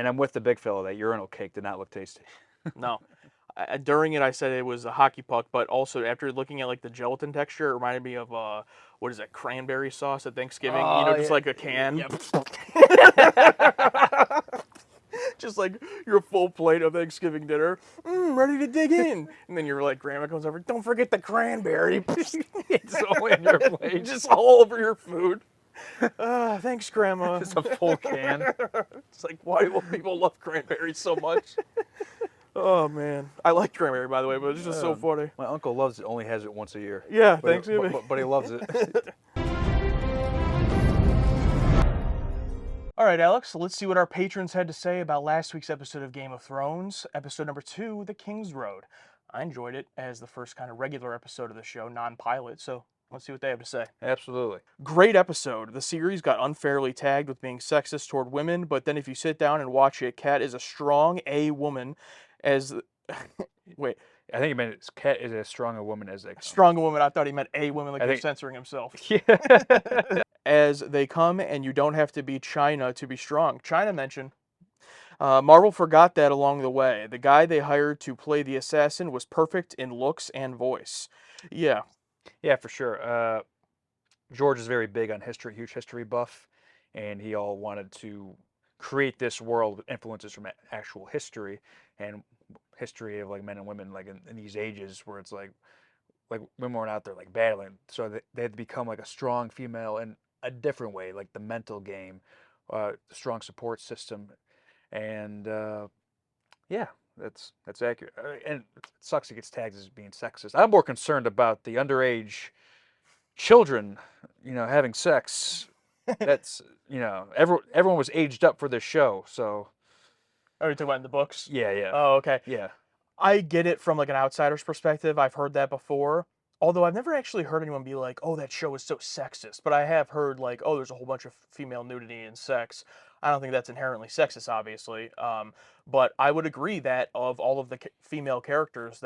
And I'm with the big fella. That urinal cake did not look tasty. No. During it, I said it was a hockey puck, but also after looking at like the gelatin texture, it reminded me of what is that, cranberry sauce at Thanksgiving? You know, Oh just yeah, like a can. yep. Just like your full plate of Thanksgiving dinner, ready to dig in. And then your like grandma comes over, don't forget the cranberry. It's all in your plate. Just all over your food. Thanks, grandma. Just a full can. It's like, why do people love cranberries so much? Oh man, I like cranberry by the way, but it's just so funny. My uncle loves it. Only has it once a year. Yeah, But Thanksgiving. but he loves it. All right, Alex, let's see what our patrons had to say about last week's episode of Game of Thrones, episode number 2, The King's Road. I enjoyed it as the first kind of regular episode of the show, non-pilot, so let's see what they have to say. Absolutely. Great episode. The series got unfairly tagged with being sexist toward women, but then if you sit down and watch it, Kat is a strong A woman as... Wait. I think he meant Cat is as strong a woman as they come. Strong woman. I thought he meant A woman, like he's censoring himself. Yeah. As they come, and you don't have to be China to be strong. China mention. Marvel forgot that along the way. The guy they hired to play the assassin was perfect in looks and voice. Yeah. Yeah, for sure. George is very big on history, huge history buff, and he all wanted to create this world with influences from actual history and history of like men and women like in these ages where it's like women weren't out there like battling, so they had to become like a strong female in a different way, like the mental game, strong support system, and yeah, that's accurate. And it sucks it gets tagged as being sexist. I'm more concerned about the underage children, having sex. That's everyone was aged up for this show, so Are you talking about in the books? yeah, Oh, okay. yeah. I get it from like an outsider's perspective. I've heard that before. Although I've never actually heard anyone be like, "Oh, that show is so sexist." But I have heard like, "Oh, there's a whole bunch of female nudity and sex." I don't think that's inherently sexist, obviously. But I would agree that of all of the female characters,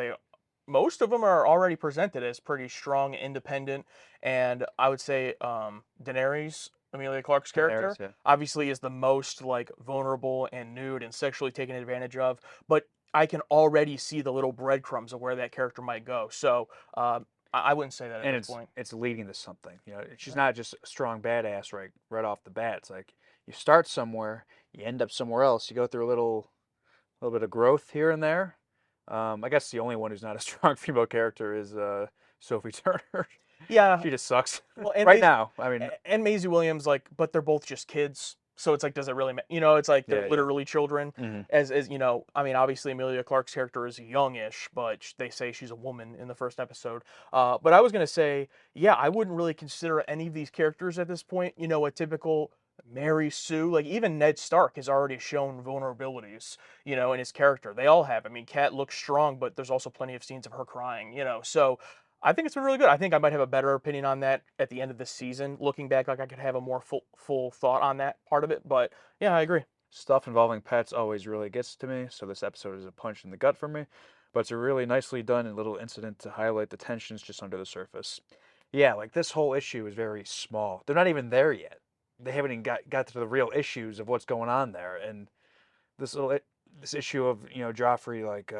most of them are already presented as pretty strong, independent, and I would say Daenerys, Emilia Clarke's character, Daenerys, yeah. obviously is the most like vulnerable and nude and sexually taken advantage of. But I can already see the little breadcrumbs of where that character might go. So I wouldn't say that at And this point. it's leading to something. She's not just a strong badass right off the bat. It's like you start somewhere, you end up somewhere else. You go through a little bit of growth here and there. I guess the only one who's not a strong female character is Sophie Turner. Yeah. She just sucks Well, right now. I mean, and Maisie Williams, like, but they're both just kids. So it's like, does it really matter? It's like they're yeah. literally children. Mm-hmm. As I mean, obviously Emilia Clarke's character is youngish, but they say she's a woman in the first episode. But I was gonna say, yeah, I wouldn't really consider any of these characters at this point, a typical Mary Sue. Like even Ned Stark has already shown vulnerabilities, in his character. They all have. I mean, Kat looks strong, but there's also plenty of scenes of her crying. So I think it's been really good. I think I might have a better opinion on that at the end of the season. Looking back, like I could have a more full thought on that part of it. But yeah, I agree. Stuff involving pets always really gets to me, so this episode is a punch in the gut for me. But it's a really nicely done little incident to highlight the tensions just under the surface. Yeah, like this whole issue is very small. They're not even there yet. They haven't even got to the real issues of what's going on there. And this issue of Joffrey like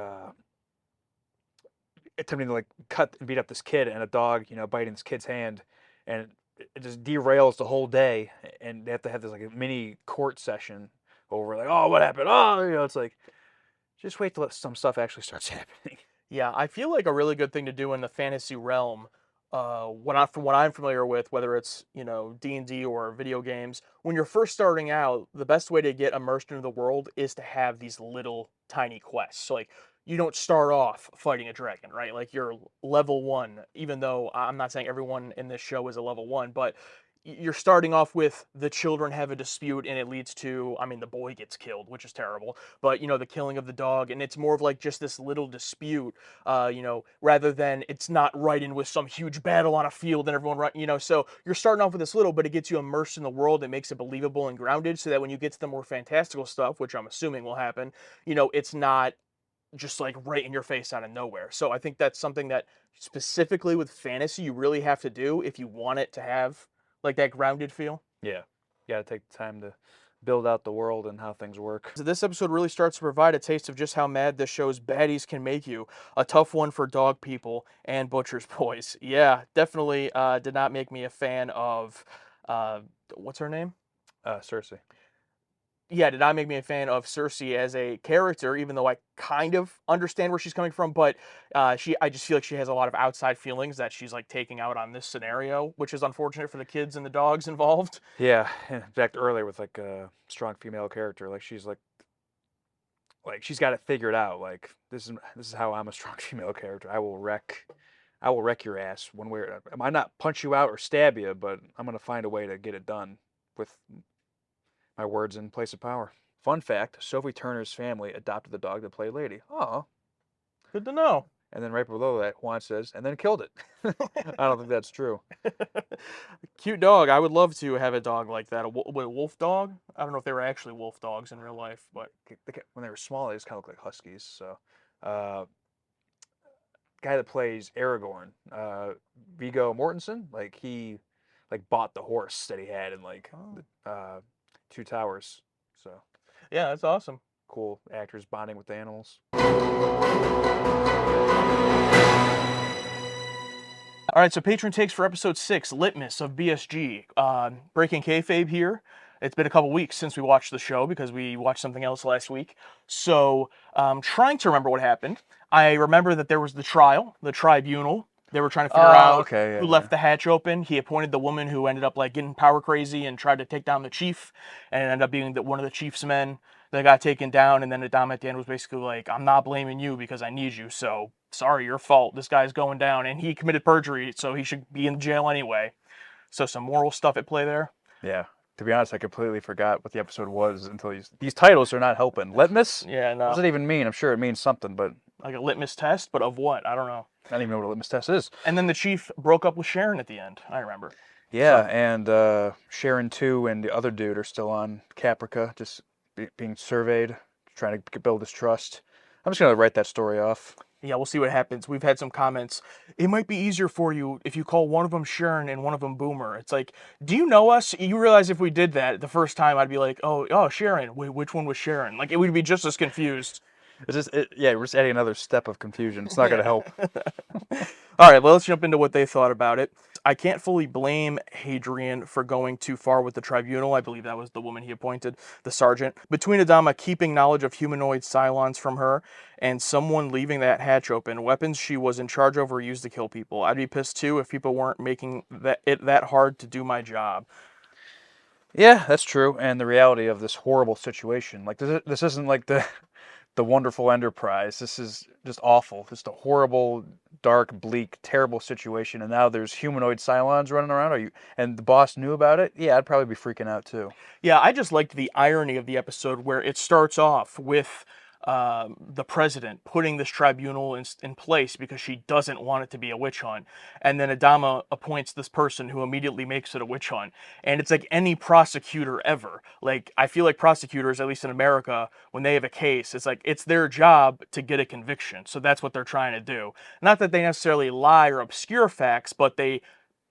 attempting to like cut and beat up this kid and a dog biting this kid's hand, and it just derails the whole day, and they have to have this like a mini court session over like, oh, what happened? Oh, it's like just wait till some stuff actually starts happening. Yeah, I feel like a really good thing to do in the fantasy realm, from what I'm familiar with, whether it's D&D or video games, when you're first starting out, the best way to get immersed into the world is to have these little tiny quests. So, like you don't start off fighting a dragon, right? Like you're level 1, even though I'm not saying everyone in this show is a level 1, but you're starting off with the children have a dispute and it leads to, I mean, the boy gets killed, which is terrible, but the killing of the dog, and it's more of like just this little dispute, rather than it's not right in with some huge battle on a field and everyone so you're starting off with this little, but it gets you immersed in the world. It makes it believable and grounded so that when you get to the more fantastical stuff, which I'm assuming will happen, it's not just like right in your face out of nowhere. So I think that's something that specifically with fantasy you really have to do if you want it to have like that grounded feel. Yeah, you got to take the time to build out the world and how things work. This episode really starts to provide a taste of just how mad this show's baddies can make you. A tough one for dog people and butcher's boys. Yeah, definitely did not make me a fan of, uh, what's her name? Cersei. Yeah, did not make me a fan of Cersei as a character, even though I kind of understand where she's coming from. But I just feel like she has a lot of outside feelings that she's like taking out on this scenario, which is unfortunate for the kids and the dogs involved. Yeah, in fact, earlier with like a strong female character, like she's like she's got it figured out. Like this is how I'm a strong female character. I will wreck your ass one way. I might not punch you out or stab you, but I'm gonna find a way to get it done with my words in place of power. Fun fact: Sophie Turner's family adopted the dog that played Lady. Oh, Good to know. and then right below that, Juan says, and then killed it. I don't think that's true. Cute dog. I would love to have a dog like that. A wolf dog? I don't know if they were actually wolf dogs in real life, but When they were small, they just kind of look like huskies. So, uh, guy that plays Aragorn, Viggo Mortensen, like he like bought the horse that he had in like oh, the Two Towers. So yeah, that's awesome. cool actors bonding with the animals. All right, so patron takes for episode 6, Litmus of BSG. Breaking kayfabe here. It's been a couple weeks since we watched the show because we watched something else last week. So, trying to remember what happened. I remember that there was the trial, the tribunal. They were trying to figure out Okay, who yeah, left the hatch open. He appointed the woman who ended up like getting power crazy and tried to take down the chief, and it ended up being one of the chief's men that got taken down. And then Adama at the end was basically like, "I'm not blaming you because I need you. So sorry, your fault. This guy's going down, and he committed perjury, so he should be in jail anyway." So some moral stuff at play there. yeah. To be honest, I completely forgot what the episode was until these titles are not helping. Litmus? Yeah, What does no, it even mean? I'm sure it means something, but like a litmus test, but of what? I don't know. I don't even know what a litmus test is. And then the chief broke up with Sharon at the end. I remember. Yeah, and Sharon 2 and the other dude are still on Caprica, just being surveyed, trying to build his trust. I'm just gonna write that story off. Yeah, we'll see what happens. We've had some comments. It might be easier for you if you call one of them Sharon and one of them Boomer. It's like, do you know us? You realize if we did that the first time, I'd be like, oh, Sharon. Wait, which one was Sharon? Like, it would be just as confused. Yeah, we're just adding another step of confusion. It's not gonna help. All right, well, let's jump into what they thought about it. I can't fully blame Hadrian for going too far with the tribunal. I believe that was the woman he appointed, the sergeant. Between Adama keeping knowledge of humanoid Cylons from her and someone leaving that hatch open, weapons she was in charge of were used to kill people. I'd be pissed too if people weren't making it that hard to do my job. Yeah, that's true. And the reality of this horrible situation, like this isn't like the wonderful Enterprise. This is just awful. Just a horrible, dark, bleak, terrible situation. And now there's humanoid Cylons running around. And the boss knew about it? Yeah, I'd probably be freaking out too. Yeah, I just liked the irony of the episode where it starts off with the president putting this tribunal in place because she doesn't want it to be a witch hunt. And then Adama appoints this person who immediately makes it a witch hunt. And it's like any prosecutor ever. Like, I feel like prosecutors, at least in America, when they have a case, it's like it's their job to get a conviction. So that's what they're trying to do. Not that they necessarily lie or obscure facts, but they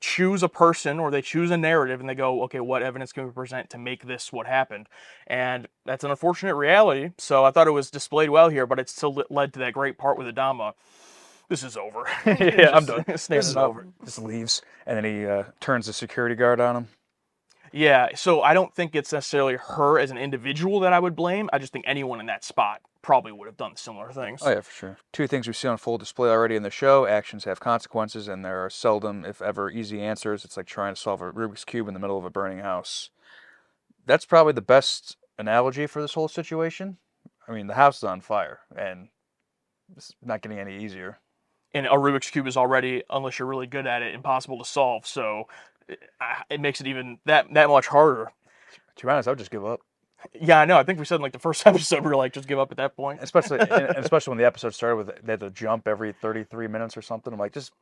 choose a person or they choose a narrative and they go, okay, what evidence can we present to make this what happened? And that's an unfortunate reality. So I thought it was displayed well here, but it still led to that great part with Adama. This is over. Yeah, I'm done. This is Up. over. Just leaves. And then he turns the security guard on him. Yeah, so I don't think it's necessarily her as an individual that I would blame. I just think anyone in that spot probably would have done similar things. Oh yeah, for sure. Two things we see on full display already in the show: actions have consequences, and there are seldom, if ever, easy answers. It's like trying to solve a Rubik's Cube in the middle of a burning house. That's probably the best analogy for this whole situation. I mean, the house is on fire, and it's not getting any easier. And a Rubik's Cube is already, unless you're really good at it, impossible to solve. So it makes it even that much harder. To be honest, I would just give up. Yeah, I know. I think we said in like the first episode, we were like, just give up at that point. Especially, especially when the episode started with they had to jump every 33 minutes or something. I'm like, just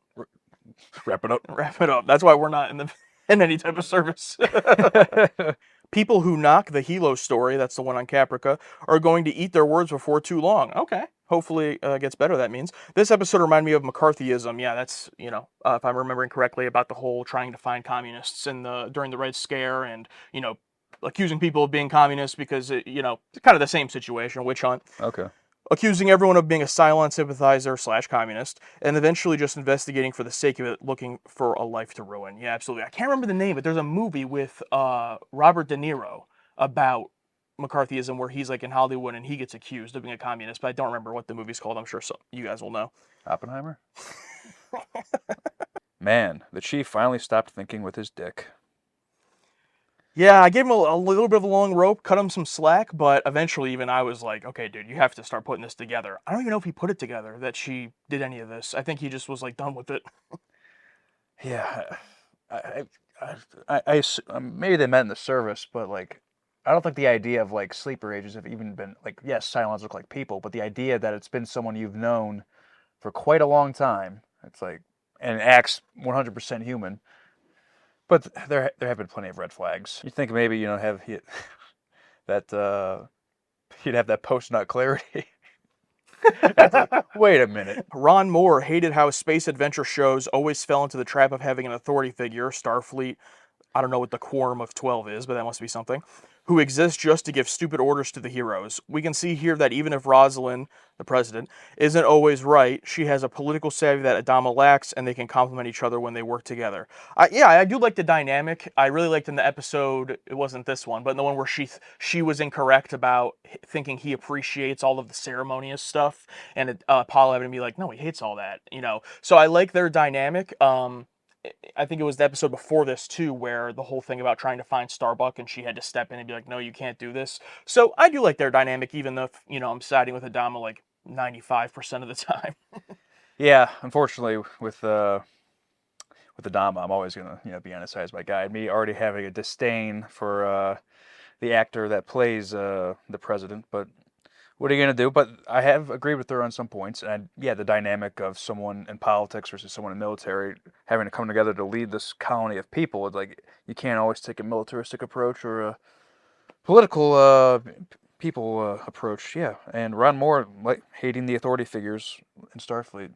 wrap it up. Wrap it up. That's why we're not in any type of service. People who knock the Hilo story, that's the one on Caprica, are going to eat their words before too long. Okay. Hopefully it gets better, that means. This episode reminded me of McCarthyism. Yeah, that's, if I'm remembering correctly, about the whole trying to find communists during the Red Scare and, accusing people of being communists because, it's kind of the same situation, witch hunt. Okay. Accusing everyone of being a Cylon sympathizer / communist, and eventually just investigating for the sake of it, looking for a life to ruin. Yeah, absolutely. I can't remember the name, but there's a movie with Robert De Niro about McCarthyism where he's like in Hollywood and he gets accused of being a communist, but I don't remember what the movie's called. I'm sure you guys will know. Oppenheimer? Man, the chief finally stopped thinking with his dick. Yeah, I gave him a little bit of a long rope, cut him some slack, but eventually even I was like, okay, dude, you have to start putting this together. I don't even know if he put it together, that she did any of this. I think he just was like done with it. Yeah, maybe they meant in the service, but like, I don't think the idea of like sleeper ages have even been like, yes, Cylons look like people, but the idea that it's been someone you've known for quite a long time, it's like, and acts 100% human. But there have been plenty of red flags. You think maybe have that you'd have that post-nut clarity. Like, wait a minute. Ron Moore hated how space adventure shows always fell into the trap of having an authority figure, Starfleet, I don't know what the quorum of 12 is, but that must be something, who exists just to give stupid orders to the heroes. We can see here that even if Rosalind, the president, isn't always right, she has a political savvy that Adama lacks, and they can complement each other when they work together. I do like the dynamic. I really liked in the episode, it wasn't this one, but in the one where she was incorrect about thinking he appreciates all of the ceremonious stuff, and Apollo having to be like, no, he hates all that, So I like their dynamic. I think it was the episode before this too, where the whole thing about trying to find Starbuck and she had to step in and be like, "No, you can't do this." So I do like their dynamic, even though I'm siding with Adama like 95% of the time. Yeah, unfortunately, with Adama, I'm always gonna be on his side as my guy. Me already having a disdain for the actor that plays the president, but what are you going to do? But I have agreed with her on some points. And yeah, the dynamic of someone in politics versus someone in military having to come together to lead this colony of people. It's like you can't always take a militaristic approach or a political people approach. Yeah, and Ron Moore like hating the authority figures in Starfleet.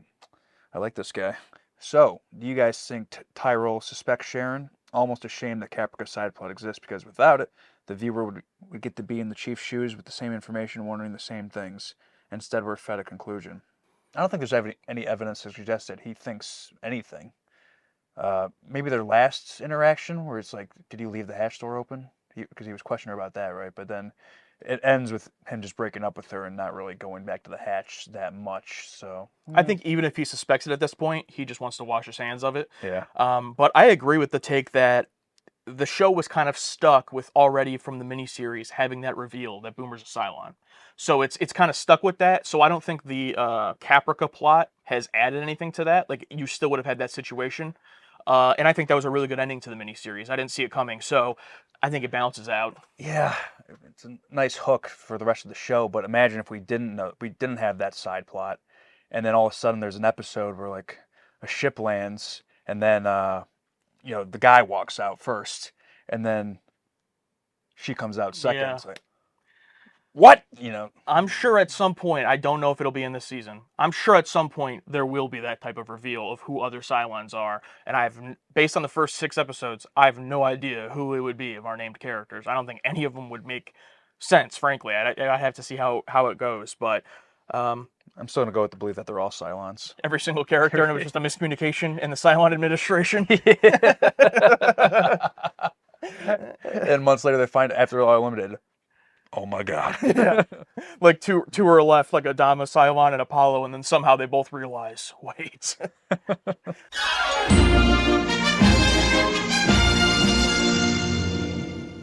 I like this guy. So, do you guys think Tyrell suspects Sharon? Almost a shame that Caprica's side plot exists because without it, the viewer would get to be in the chief's shoes with the same information, wondering the same things. Instead, we're fed a conclusion. I don't think there's any evidence to suggest that he thinks anything. Maybe their last interaction, where it's like, did he leave the hatch door open? Because he was questioning her about that, right? But then it ends with him just breaking up with her and not really going back to the hatch that much. So I think even if he suspects it at this point, he just wants to wash his hands of it. yeah. But I agree with the take that the show was kind of stuck with already from the miniseries having that reveal that Boomer's a Cylon. So it's kind of stuck with that. So I don't think the Caprica plot has added anything to that. Like, you still would have had that situation. And I think that was a really good ending to the miniseries. I didn't see it coming. So I think it balances out. Yeah, it's a nice hook for the rest of the show. But imagine if we didn't have that side plot, and then all of a sudden there's an episode where like a ship lands, and then the guy walks out first, and then she comes out second. Yeah. It's like, what? I'm sure at some point, I don't know if it'll be in this season, I'm sure at some point there will be that type of reveal of who other Cylons are. And based on the first 6 episodes, I have no idea who it would be of our named characters. I don't think any of them would make sense, frankly. I have to see how it goes. But I'm still going to go with the belief that they're all Cylons. Every single character, and it was just a miscommunication in the Cylon administration. And months later, they find after they're all eliminated. Oh my god. Yeah. Like two are left, like Adama, Cylon, and Apollo, and then somehow they both realize, wait.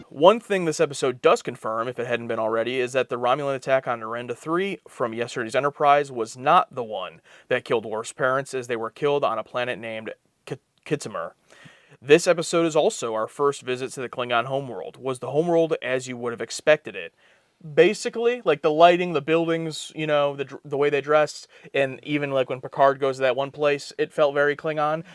One thing this episode does confirm, if it hadn't been already, is that the Romulan attack on Narenda 3 from yesterday's Enterprise was not the one that killed Worf's parents, as they were killed on a planet named Kittimer. This episode is also our first visit to the Klingon homeworld. Was the homeworld as you would have expected it? Basically, like the lighting, the buildings, the way they dressed, and even like when Picard goes to that one place, it felt very Klingon.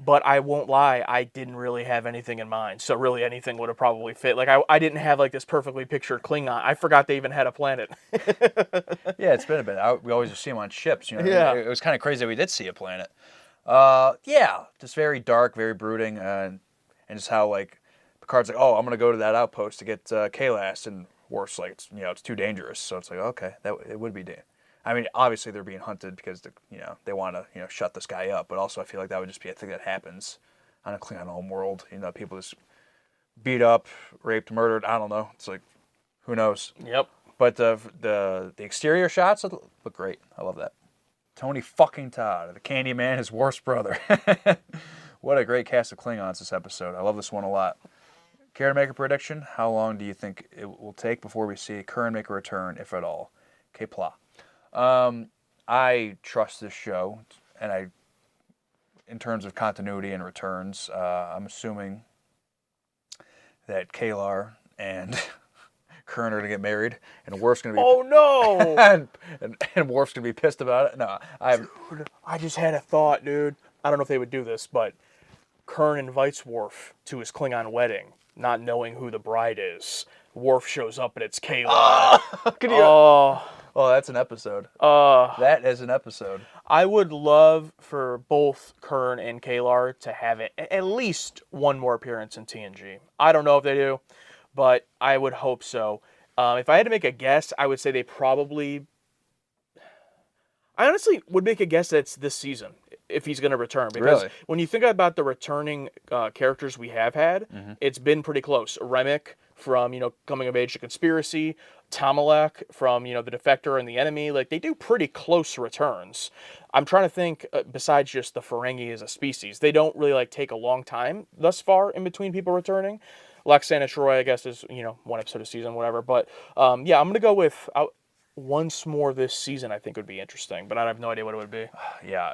But I won't lie, I didn't really have anything in mind. So really anything would have probably fit. Like I didn't have like this perfectly pictured Klingon. I forgot they even had a planet. Yeah, it's been a bit. We always just see them on ships. Yeah. It was kind of crazy that we did see a planet. Yeah, just very dark, very brooding, and just how like Picard's like, oh, I'm gonna go to that outpost to get Kalas, and Worf's like, it's too dangerous. So it's like, okay, that it would be dangerous. I mean, obviously they're being hunted because they want to shut this guy up, but also I feel like that would just be a thing that happens on a Klingon homeworld. People just beat up, raped, murdered. I don't know. It's like, who knows? Yep. But the exterior shots look great. I love that. Tony fucking Todd, the Candyman, his worst brother. What a great cast of Klingons this episode. I love this one a lot. Care to make a prediction? How long do you think it will take before we see Curran make a return, if at all? K-Pla. I trust this show, and in terms of continuity and returns, I'm assuming that Kalar and Curran are going to get married, and Worf's going to be... Oh, no! and Worf's going to be pissed about it. No, Dude, I just had a thought, dude. I don't know if they would do this, but Curran invites Worf to his Klingon wedding, not knowing who the bride is. Worf shows up, and it's Kayla. Oh, that's an episode. That is an episode. I would love for both Curran and Kalar to have at least one more appearance in TNG. I don't know if they do, but I would hope so. If I had to make a guess, I would say they probably... I honestly would make a guess that it's this season, if he's going to return. Because Really? when you think about the returning characters we have had, it's been pretty close. Remick from, Coming of Age to Conspiracy, Tamalek from, The Defector and the Enemy. Like, they do pretty close returns. I'm trying to think, besides just the Ferengi as a species, they don't really, take a long time thus far in between people returning. Lexana Troy, I guess, is, one episode a season, whatever. But, yeah, I'm going to go with... once more this season, I think would be interesting, but I have no idea what it would be. Yeah,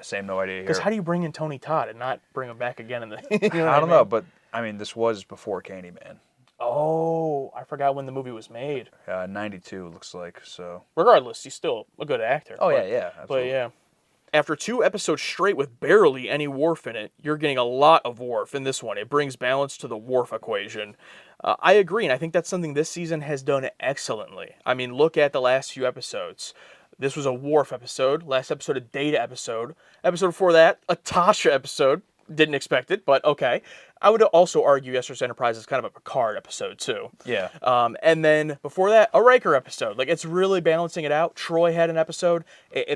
same, no idea here. Because how do you bring in Tony Todd and not bring him back again in the... I don't know, but I mean, this was before Candyman. Oh, I forgot when the movie was made. 92 looks like, so. Regardless, he's still a good actor. Oh, yeah, absolutely. But yeah. After 2 episodes straight with barely any Worf in it, you're getting a lot of Worf in this one. It brings balance to the Worf equation. I agree, and I think that's something this season has done excellently. I mean, look at the last few episodes. This was a Worf episode. Last episode, a Data episode. Episode before that, a Tasha episode. Didn't expect it, but okay. I would also argue Yesterday's Enterprise is kind of a Picard episode, too. Yeah. And then before that, a Riker episode. It's really balancing it out. Troy had an episode.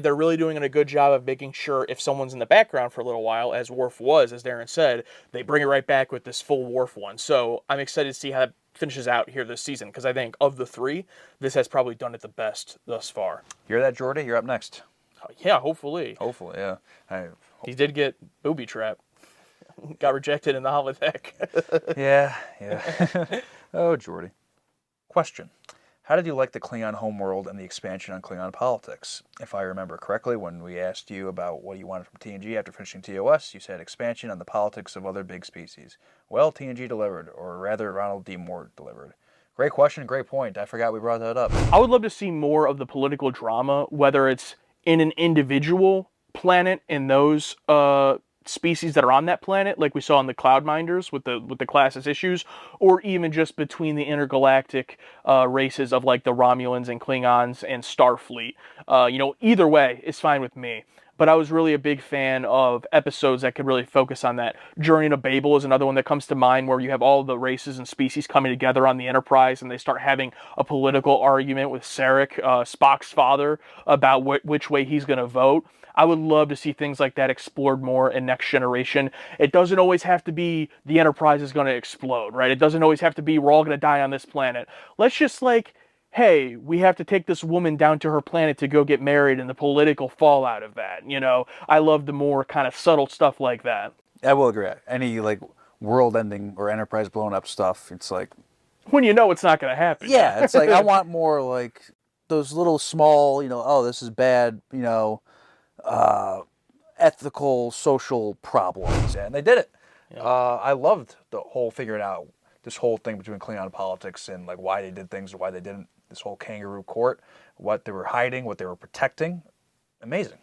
They're really doing a good job of making sure if someone's in the background for a little while, as Worf was, as Darren said, they bring it right back with this full Worf one. So I'm excited to see how it finishes out here this season, because I think of the 3, this has probably done it the best thus far. Hear that, Jordy? You're up next. Yeah, hopefully. Hopefully, yeah. He did get booby trapped. Got rejected in the holodeck. Yeah. Oh, Jordy. Question. How did you like the Klingon homeworld and the expansion on Klingon politics? If I remember correctly, when we asked you about what you wanted from TNG after finishing TOS, you said expansion on the politics of other big species. Well, TNG delivered, or rather Ronald D. Moore delivered. Great question, great point. I forgot we brought that up. I would love to see more of the political drama, whether it's in an individual planet in those species that are on that planet, like we saw in the Cloudminders with the Classis issues, or even just between the intergalactic races of the Romulans and Klingons and Starfleet. Either way is fine with me. But I was really a big fan of episodes that could really focus on that. Journey to Babel is another one that comes to mind, where you have all the races and species coming together on the Enterprise, and they start having a political argument with Sarek, Spock's father, about which way he's going to vote. I would love to see things like that explored more in Next Generation. It doesn't always have to be the Enterprise is going to explode, right? It doesn't always have to be we're all going to die on this planet. Let's just hey, we have to take this woman down to her planet to go get married, and the political fallout of that. I love the more kind of subtle stuff like that. I will agree. Any world-ending or Enterprise blown up stuff, it's when it's not going to happen. Yeah, it's I want more those little small, oh, this is bad, ethical, social problems, and they did it. Yeah. I loved the whole figuring out this whole thing between Klingon politics and why they did things or why they didn't. This whole kangaroo court, what they were hiding, what they were protecting. Amazing.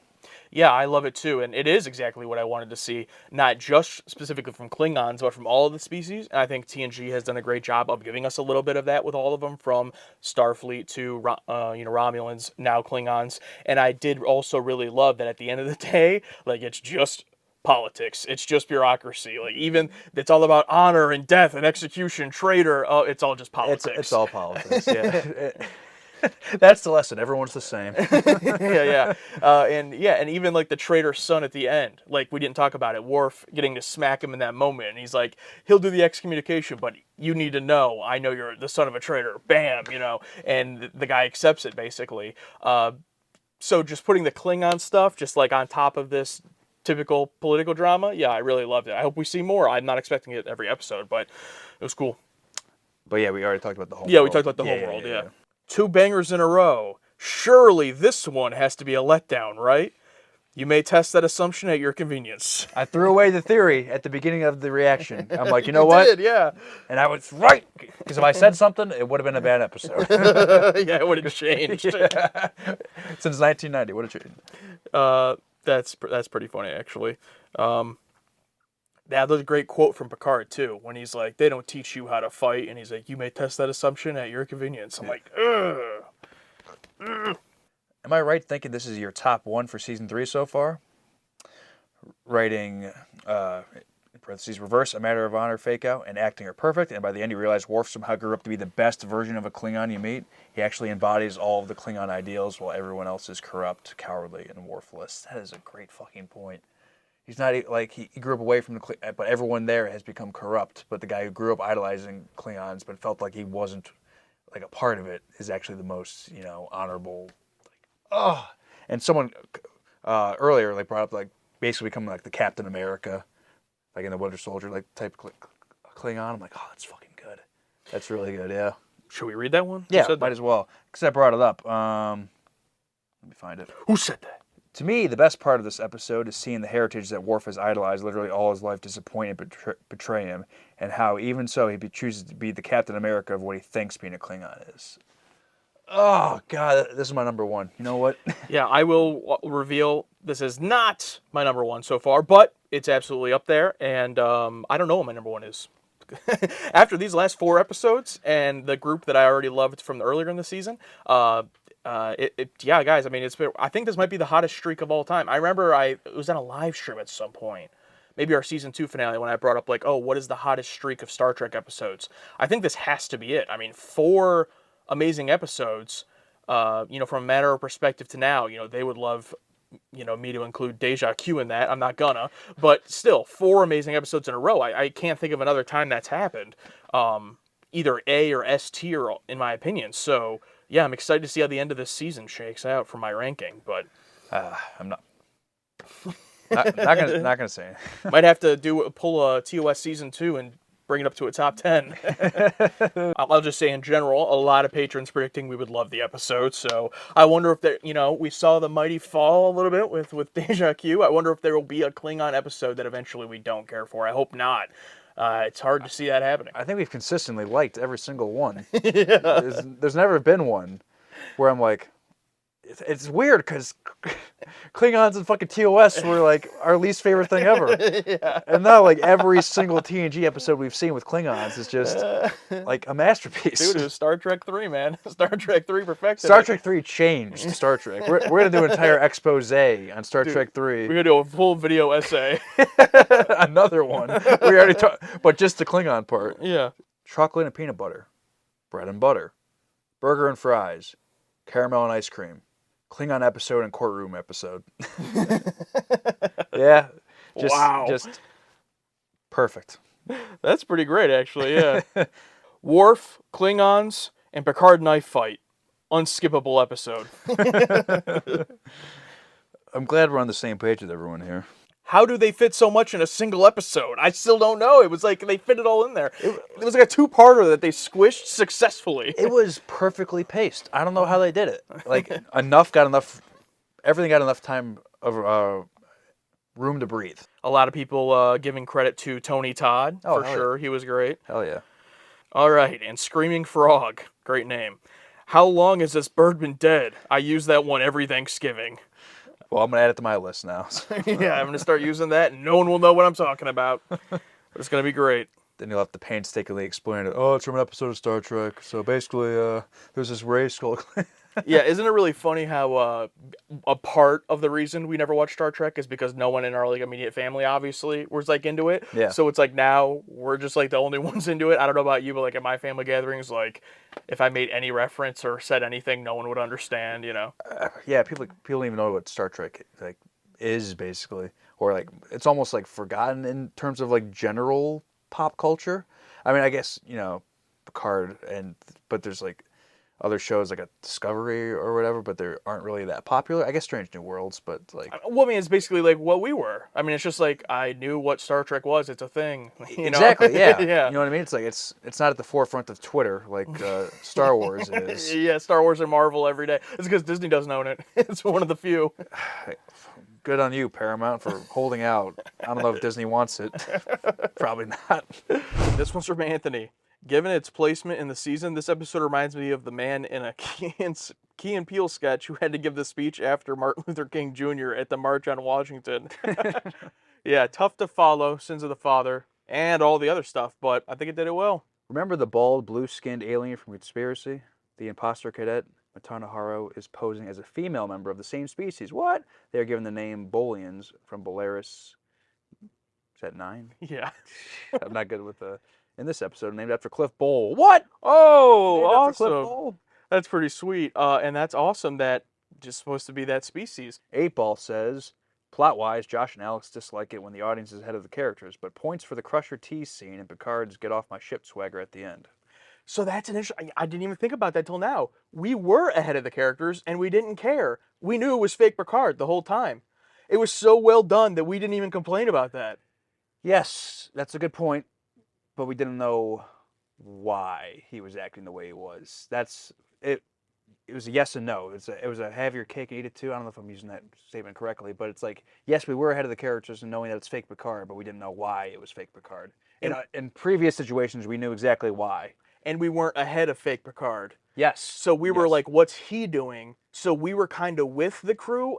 Yeah, I love it too, and it is exactly what I wanted to see, not just specifically from Klingons, but from all of the species. And I think TNG has done a great job of giving us a little bit of that with all of them, from Starfleet to Romulans, now Klingons. And I did also really love that at the end of the day, it's just politics. It's just bureaucracy. Like, even it's all about honor and death and execution, traitor. Oh, it's all just politics. It's all politics. Yeah. That's the lesson. Everyone's the same. Yeah. And even like the traitor's son at the end, like we didn't talk about it. Worf getting to smack him in that moment, and he's like, he'll do the excommunication, but you need to know, I know you're the son of a traitor. Bam, and the guy accepts it basically. So just putting the Klingon stuff just like on top of this typical political drama, yeah, I really loved it. I hope we see more. I'm not expecting it every episode, but it was cool. But yeah, we already talked about the home world. Yeah, we talked about the home world, yeah. 2 bangers in a row. Surely this one has to be a letdown, right? You may test that assumption at your convenience. I threw away the theory at the beginning of the reaction. I'm like, you know what? Did, yeah. And I was right. Because if I said something, it would have been a bad episode. Yeah, it would have changed. Yeah. Since 1990, would have changed. That's pretty funny, actually. There's a great quote from Picard, too, when he's like, they don't teach you how to fight, and he's like, you may test that assumption at your convenience. I'm like, ugh. Am I right thinking this is your top one for season 3 so far? Writing, in parentheses, reverse, a matter of honor, fake out, and acting are perfect, and by the end you realize Worf somehow grew up to be the best version of a Klingon you meet. He actually embodies all of the Klingon ideals while everyone else is corrupt, cowardly, and worthless. That is a great fucking point. He's not like he grew up away from the but everyone there has become corrupt. But the guy who grew up idolizing Klingons but felt like he wasn't like a part of it is actually the most honorable. And someone earlier like brought up like basically becoming like the Captain America, like in the Winter Soldier like type Klingon. I'm like, oh, that's fucking good. That's really good. Yeah. Should we read that one? Yeah, might as well. Because I brought it up. Let me find it. Who said that? To me, the best part of this episode is seeing the heritage that Worf has idolized literally all his life disappoint and betray him, and how, even so, he chooses to be the Captain America of what he thinks being a Klingon is. Oh, God, this is my number one. You know what? Yeah, I will reveal this is not my number one so far, but it's absolutely up there, and I don't know what my number one is. After these last 4 episodes and the group that I already loved from earlier in the season, yeah, guys, I mean, I think this might be the hottest streak of all time. I remember it was on a live stream at some point, maybe our season 2 finale, when I brought up like, oh, what is the hottest streak of Star Trek episodes? I think this has to be it. I mean, 4 amazing episodes, from a matter of perspective to now, they would love, me to include Deja Q in that. I'm not gonna, but still, 4 amazing episodes in a row. I can't think of another time that's happened. Either A or S tier, in my opinion. So, yeah, I'm excited to see how the end of this season shakes out for my ranking, but I'm not gonna say it. Might have to pull a TOS season 2 and bring it up to a top 10. I'll just say in general, a lot of patrons predicting we would love the episode. So I wonder if we saw the mighty fall a little bit with Deja Q. I wonder if there will be a Klingon episode that eventually we don't care for. I hope not. It's hard to see that happening. I think we've consistently liked every single one. Yeah. There's never been one where I'm like, it's weird because Klingons and fucking TOS were like our least favorite thing ever. Yeah. And now like every single TNG episode we've seen with Klingons is just like a masterpiece. Dude, it was Star Trek 3, man. Star Trek 3 perfected. Star Trek 3 changed Star Trek. We're going to do an entire expose on Star Trek 3. We're going to do a full video essay. Another one. We already talked, but just the Klingon part. Yeah. Chocolate and peanut butter. Bread and butter. Burger and fries. Caramel and ice cream. Klingon episode and courtroom episode. Yeah. Just perfect. That's pretty great, actually, yeah. Worf, Klingons, and Picard knife fight. Unskippable episode. I'm glad we're on the same page with everyone here. How do they fit so much in a single episode? I still don't know. It was like they fit it all in there. It was like a 2-parter that they squished successfully. It was perfectly paced. I don't know how they did it. Like, everything got enough time of room to breathe. A lot of people giving credit to Tony Todd, for sure. Yeah. He was great. Hell yeah. All right, and Screaming Frog. Great name. How long has this bird been dead? I use that one every Thanksgiving. Well, I'm going to add it to my list now. Yeah, I'm going to start using that, and no one will know what I'm talking about. But it's going to be great. Then you'll have to painstakingly explain it. Oh, it's from an episode of Star Trek. So basically, there's this race called... Yeah, isn't it really funny how a part of the reason we never watched Star Trek is because no one in our like immediate family obviously was like into it. Yeah. So it's like now we're just like the only ones into it. I don't know about you, but like at my family gatherings, like if I made any reference or said anything, no one would understand. Yeah, people don't even know what Star Trek like is basically, or like it's almost like forgotten in terms of like general pop culture. I mean, I guess Picard but there's like other shows like a Discovery or whatever, but they aren't really that popular. I guess Strange New Worlds, but like Well, I mean, it's basically like what we were. I mean, it's just like I knew what Star Trek was. It's a thing, exactly, yeah. Yeah. You know what I mean? It's like it's not at the forefront of Twitter like Star Wars is. Yeah, Star Wars and Marvel every day. It's because Disney doesn't own it. It's one of the few. Good on you, Paramount, for holding out. I don't know if Disney wants it. Probably not. This one's from Anthony. Given its placement in the season, this episode reminds me of the man in a Key and Peele sketch who had to give the speech after Martin Luther King Jr. at the March on Washington. Yeah, tough to follow, Sins of the Father, and all the other stuff, but I think it did it well. Remember the bald, blue-skinned alien from Conspiracy? The imposter cadet, Matana Haro, is posing as a female member of the same species. What? They are given the name Bolians from Bolaris. Is that 9? Yeah. I'm not good with the... In this episode, named after Cliff Bowl. What? Oh, Named after Cliff awesome. Bowl? That's pretty sweet. And that's awesome that just supposed to be that species. 8-Ball says, plot-wise, Josh and Alex dislike it when the audience is ahead of the characters, but points for the Crusher tease scene and Picard's get off my ship swagger at the end. So that's an interesting. I didn't even think about that till now. We were ahead of the characters and we didn't care. We knew it was fake Picard the whole time. It was so well done that we didn't even complain about that. Yes, that's a good point, but we didn't know why he was acting the way he was. That's it. It was a yes and no. It was a have your cake and eat it too. I don't know if I'm using that statement correctly, but it's like yes, we were ahead of the characters and knowing that it's fake Picard, but we didn't know why it was fake Picard. In previous situations, we knew exactly why. And we weren't ahead of fake Picard. Yes. So we were like, what's he doing? So we were kind of with the crew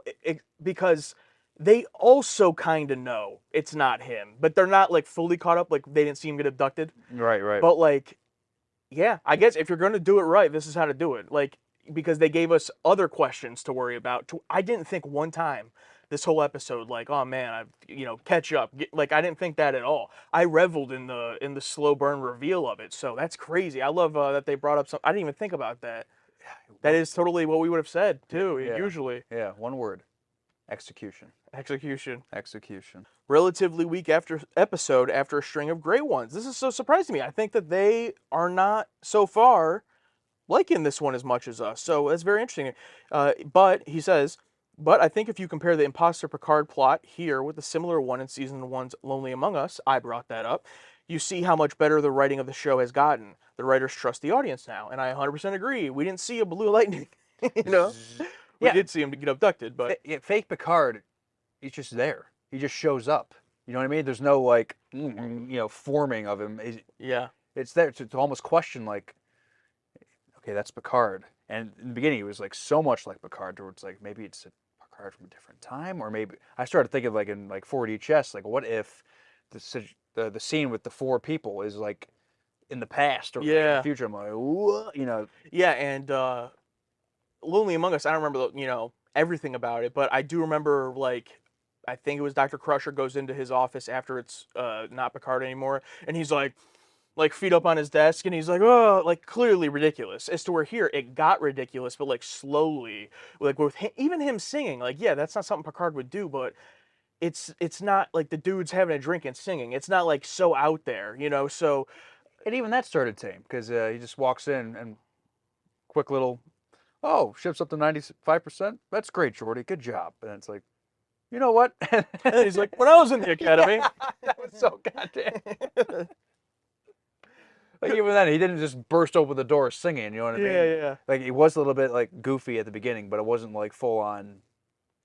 because they also kind of know it's not him, but they're not like fully caught up. Like they didn't see him get abducted. Right, right. But like, yeah, I guess if you're going to do it right, this is how to do it. Like, because they gave us other questions to worry about. I didn't think one time this whole episode, like, oh man, catch up. Like, I didn't think that at all. I reveled in the slow burn reveal of it. So that's crazy. I love that they brought up some. I didn't even think about that. That is totally what we would have said too. Yeah. Usually. Yeah. One word. Execution. Execution. Execution. Relatively weak episode after a string of great ones. This is so surprising to me. I think that they are not so far liking this one as much as us. So that's very interesting. But he says, but I think if you compare the Imposter Picard plot here with the similar one in season 1's Lonely Among Us, I brought that up, you see how much better the writing of the show has gotten. The writers trust the audience now, and I 100% agree. We didn't see a blue lightning, We did see him get abducted, but fake Picard, he's just there. He just shows up. You know what I mean? There's no like, forming of him. Yeah. It's there to almost question like, okay, that's Picard. And in the beginning, it was like so much like Picard, where it's like maybe it's a Picard from a different time, or maybe I started thinking like in like 4D chess, like what if the scene with the 4 people is like in the past or in the future? I'm like, what? Yeah, and Lonely Among Us, I don't remember everything about it, but I do remember like I think it was Dr. Crusher goes into his office after it's not Picard anymore, and he's like feet up on his desk, and he's like, oh, like clearly ridiculous. As to where here it got ridiculous, but like slowly, like with even him singing, like yeah, that's not something Picard would do, but it's not like the dude's having a drink and singing. It's not like so out there, So, and even that started tame because he just walks in and quick little, oh, ship's up to 95%. That's great, Jordy. Good job. And it's like, you know what? And he's like, when I was in the academy, yeah, that was so goddamn. Like even then, he didn't just burst open the door singing. You know what I mean? Yeah. Like it was a little bit like goofy at the beginning, but it wasn't like full on,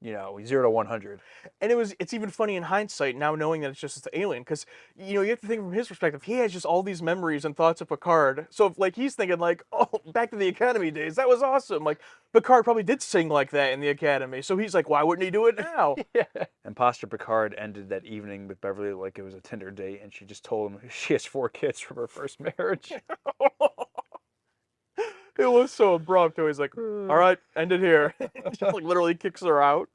0 to 100. And it's even funny in hindsight now knowing that it's just the alien, because you have to think from his perspective. He has just all these memories and thoughts of Picard. So if, like he's thinking like, oh, back to the Academy days, that was awesome. Like Picard probably did sing like that in the Academy. So he's like, why wouldn't he do it now? Yeah. Imposter Picard ended that evening with Beverly like it was a Tinder date, and she just told him she has 4 kids from her first marriage. It was so abrupt. He's like, all right, end it here. Just like literally kicks her out.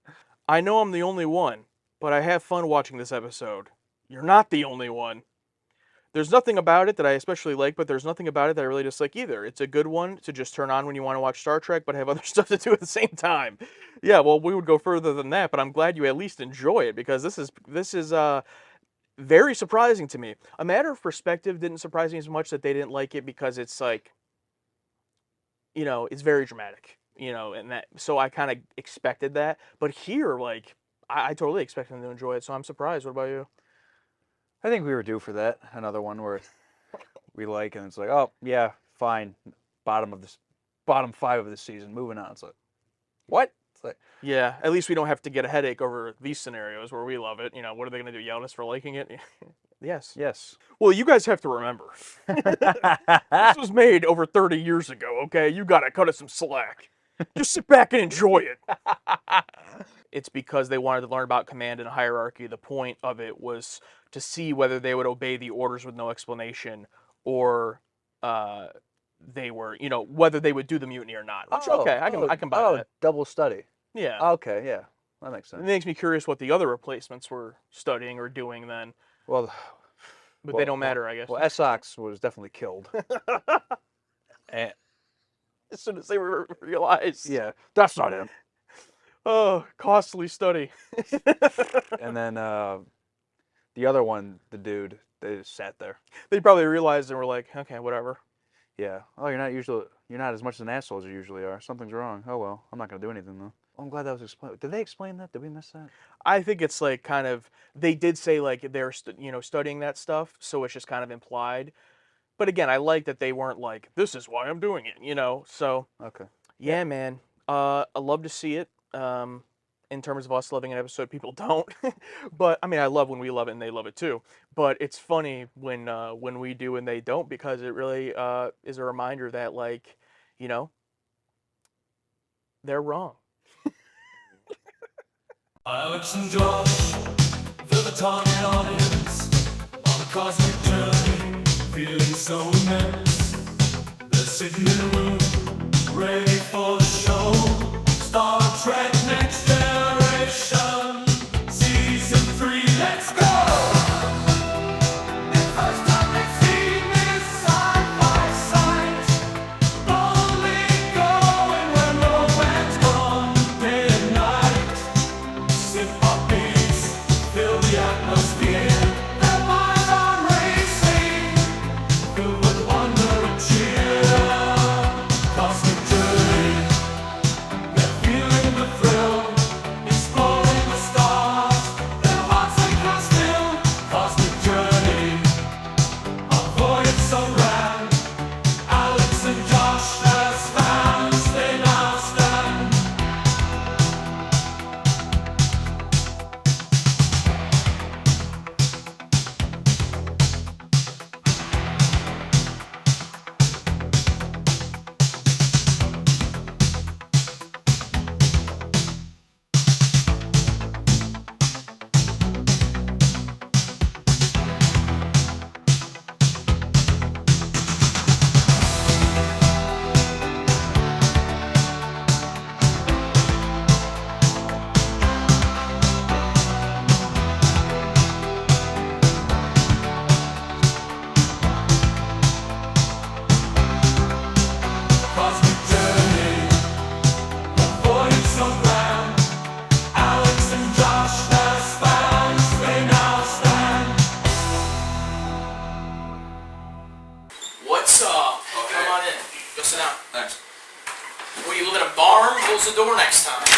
I know I'm the only one, but I have fun watching this episode. You're not the only one. There's nothing about it that I especially like, but there's nothing about it that I really dislike either. It's a good one to just turn on when you want to watch Star Trek, but have other stuff to do at the same time. Yeah, well, we would go further than that, but I'm glad you at least enjoy it because this is very surprising to me. A Matter of Perspective didn't surprise me as much that they didn't like it because it's like, it's very dramatic, and that so I kind of expected that. But here, like, I totally expected them to enjoy it, so I'm surprised. What about you? I think we were due for that. Another one where we like, and it's like, oh yeah, fine. Bottom 5 of the season. Moving on. It's like, what? It's like, Yeah, at least we don't have to get a headache over these scenarios where we love it. What are they going to do? Yell at us for liking it? Yes. yes. Well, you guys have to remember, this was made over 30 years ago, okay? You got to cut us some slack. Just sit back and enjoy it. It's because they wanted to learn about command and hierarchy. The point of it was to see whether they would obey the orders with no explanation or they were, whether they would do the mutiny or not. Which, okay, I can buy that. Double study. Yeah. Okay, yeah. That makes sense. It makes me curious what the other replacements were studying or doing then. Well, but they don't matter, I guess. Well, Essex was definitely killed. And, as soon as they realized. yeah, that's not him. Oh, costly study. And then the other one, the dude, they just sat there. They probably realized and were like, okay, whatever. Yeah. Oh, you're not as much of an asshole as you usually are. Something's wrong. Oh well, I'm not gonna do anything though. I'm glad that was explained. Did they explain that? Did we miss that? I think it's like kind of, they did say like they're studying that stuff, so it's just kind of implied. But again, I like that they weren't like, this is why I'm doing it, so. Okay. Yeah, man. I love to see it. In terms of us loving an episode, people don't. But I mean, I love when we love it and they love it too. But it's funny when we do and they don't, because it really is a reminder that, like, they're wrong. Alex and Josh, feel the target audience on a cosmic journey, feeling so immense. They're sitting in a room, ready for the show. Star Trek Next Generation, Season 3, let's go! The first time they've seen this sci-fi sight, only going where no man's gone, day and night. Synth-pop beats fill the atmosphere. Their minds are racing, filled with wonder and cheer. Cosmic journey, they're feeling the thrill, exploring the stars. Their hearts they can't still. Cosmic journey, a voyage so grand. Alex and Josh as fans, they now stand. Cosmic journey, a voyage so grand. Alex and Josh as fans, they now stand. What's up? Come on in. Go sit down. Thanks. Well, you live in a barn? Close the door next time.